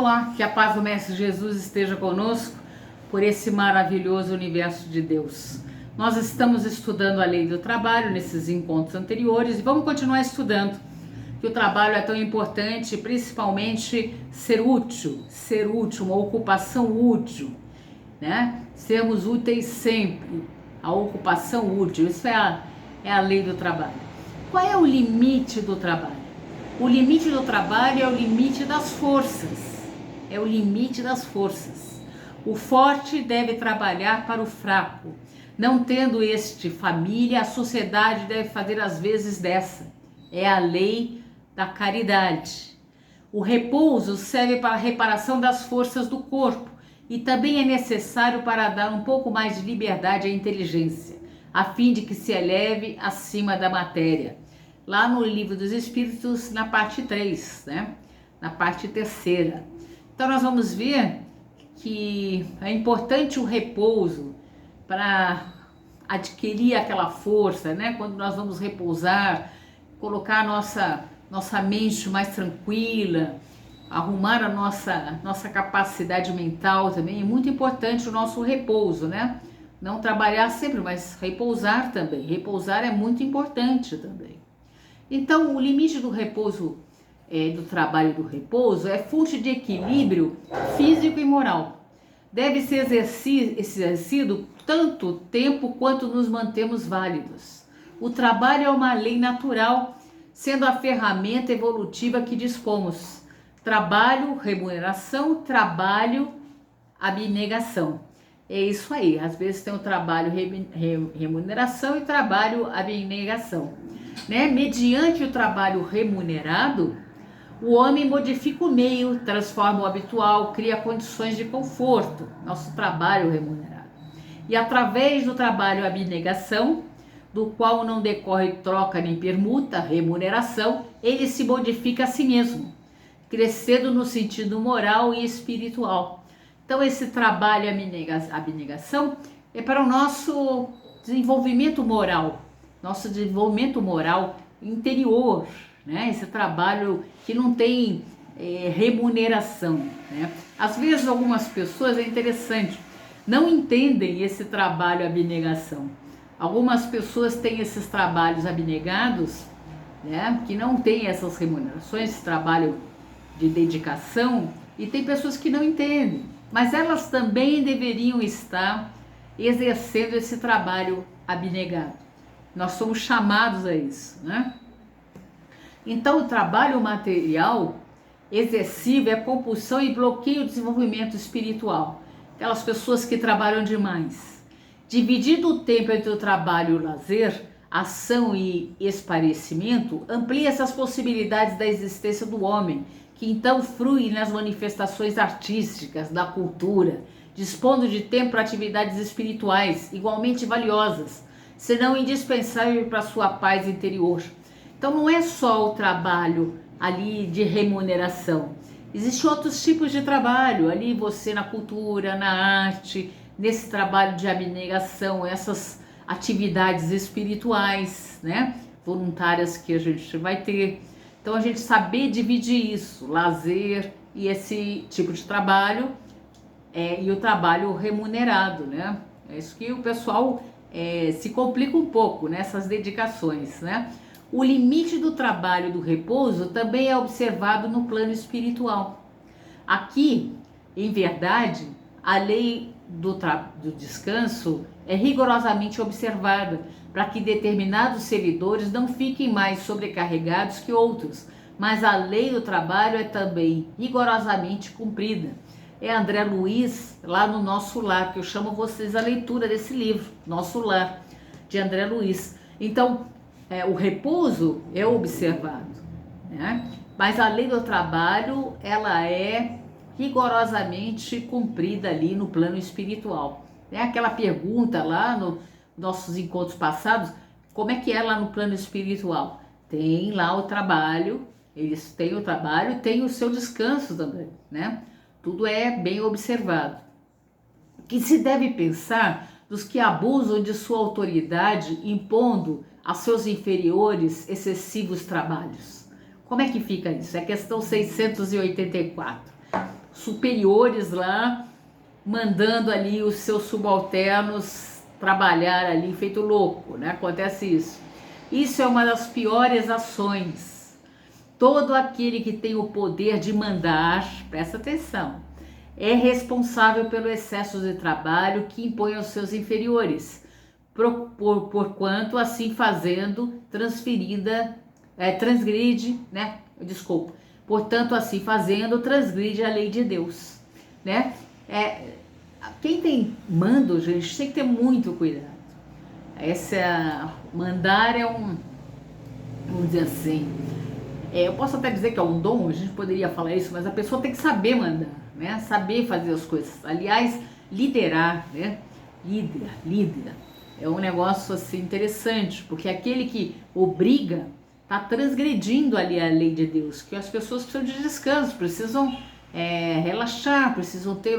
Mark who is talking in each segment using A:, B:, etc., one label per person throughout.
A: Olá, que a paz do Mestre Jesus esteja conosco por esse maravilhoso universo de Deus. Nós estamos estudando a lei do trabalho nesses encontros anteriores e vamos continuar estudando, que o trabalho é tão importante, principalmente ser útil, uma ocupação útil, né? Sermos úteis sempre, a ocupação útil, isso é a lei do trabalho. Qual é o limite do trabalho? O limite do trabalho é o limite das forças. É o limite das forças. O forte deve trabalhar para o fraco. Não tendo este família, a sociedade deve fazer as vezes dessa. É a lei da caridade. O repouso serve para a reparação das forças do corpo e também é necessário para dar um pouco mais de liberdade à inteligência, a fim de que se eleve acima da matéria. Lá no Livro dos Espíritos, na parte 3, né? Na parte 3ª. Então nós vamos ver que é importante o repouso para adquirir aquela força, né? Quando nós vamos repousar, colocar a nossa mente mais tranquila, arrumar a nossa capacidade mental também. É muito importante o nosso repouso, né? Não trabalhar sempre, mas repousar também. Repousar é muito importante também. Então, o limite do repouso, do trabalho do repouso, é fonte de equilíbrio físico e moral. Deve ser exercido tanto tempo quanto nos mantemos válidos. O trabalho é uma lei natural, sendo a ferramenta evolutiva que dispomos. Trabalho, remuneração, trabalho, abnegação. É isso aí, às vezes tem o trabalho remuneração e trabalho abnegação. Né? Mediante o trabalho remunerado, o homem modifica o meio, transforma o habitual, cria condições de conforto, nosso trabalho remunerado. E através do trabalho abnegação, do qual não decorre troca nem permuta, remuneração, ele se modifica a si mesmo, crescendo no sentido moral e espiritual. Então esse trabalho abnegação é para o nosso desenvolvimento moral interior, né? Esse trabalho que não tem remuneração, né? Às vezes algumas pessoas, é interessante, não entendem esse trabalho abnegação. Algumas pessoas têm esses trabalhos abnegados, né? Que não têm essas remunerações, esse trabalho de dedicação, e tem pessoas que não entendem, mas elas também deveriam estar exercendo esse trabalho abnegado. Nós somos chamados a isso, né? Então, o trabalho material excessivo é compulsão e bloqueia o desenvolvimento espiritual. Aquelas pessoas que trabalham demais. Dividindo o tempo entre o trabalho e o lazer, ação e esparecimento, amplia essas possibilidades da existência do homem, que então frui nas manifestações artísticas, da cultura, dispondo de tempo para atividades espirituais igualmente valiosas, senão indispensável para sua paz interior. Então não é só o trabalho ali de remuneração, existem outros tipos de trabalho, ali você na cultura, na arte, nesse trabalho de abnegação, essas atividades espirituais, né, voluntárias que a gente vai ter. Então a gente saber dividir isso, lazer e esse tipo de trabalho e o trabalho remunerado, né? É isso que o pessoal se complica um pouco nessas dedicações, né? O limite do trabalho e do repouso também é observado no plano espiritual. Aqui, em verdade, a lei do descanso é rigorosamente observada para que determinados servidores não fiquem mais sobrecarregados que outros, mas a lei do trabalho é também rigorosamente cumprida. É André Luiz, lá no Nosso Lar, que eu chamo vocês à leitura desse livro, Nosso Lar, de André Luiz. Então, o repouso é observado, né? Mas a lei do trabalho, ela é rigorosamente cumprida ali no plano espiritual. É aquela pergunta lá nos nossos encontros passados, como é que é lá no plano espiritual? Tem lá o trabalho, eles têm o trabalho, tem o seu descanso também, né? Tudo é bem observado. O que se deve pensar dos que abusam de sua autoridade, impondo a seus inferiores excessivos trabalhos? Como é que fica isso? É questão 684. superiores lá, mandando ali os seus subalternos trabalhar ali feito louco, né? Acontece isso. Isso é uma das piores ações. Todo aquele que tem o poder de mandar, presta atenção, é responsável pelo excesso de trabalho que impõe aos seus inferiores, porquanto assim fazendo transgride, né? Desculpa. Portanto, assim fazendo, transgride a lei de Deus, né? Quem tem mando, gente, tem que ter muito cuidado. Mandar vamos dizer assim, eu posso até dizer que é um dom, a gente poderia falar isso, mas a pessoa tem que saber mandar, né? Saber fazer as coisas. Aliás, liderar, né? Líder. É um negócio assim interessante, porque aquele que obriga está transgredindo ali a lei de Deus, que as pessoas precisam de descanso, precisam relaxar, precisam ter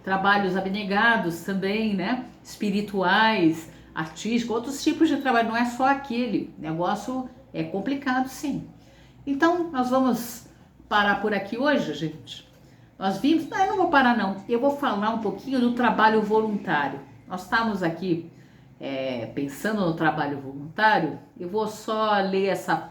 A: trabalhos abnegados também, né? Espirituais, artísticos, outros tipos de trabalho, não é só aquele. O negócio é complicado, sim. Então, nós vamos parar por aqui hoje, gente. Nós vimos, eu não vou parar não, eu vou falar um pouquinho do trabalho voluntário. Nós estamos aqui pensando no trabalho voluntário. Eu vou só ler essa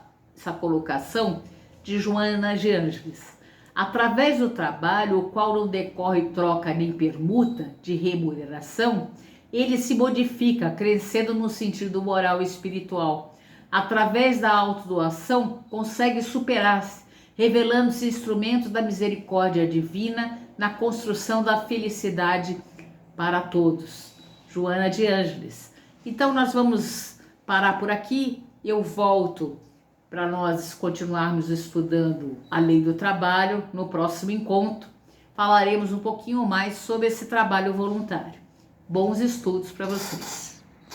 A: colocação de Joana de Ângeles. Através do trabalho, o qual não decorre troca nem permuta de remuneração, ele se modifica, crescendo no sentido moral e espiritual. Através da autodoação, consegue superar-se, revelando-se instrumento da misericórdia divina na construção da felicidade para todos. Joana de Ângeles. Então, nós vamos parar por aqui. Eu volto para nós continuarmos estudando a lei do trabalho no próximo encontro. Falaremos um pouquinho mais sobre esse trabalho voluntário. Bons estudos para vocês.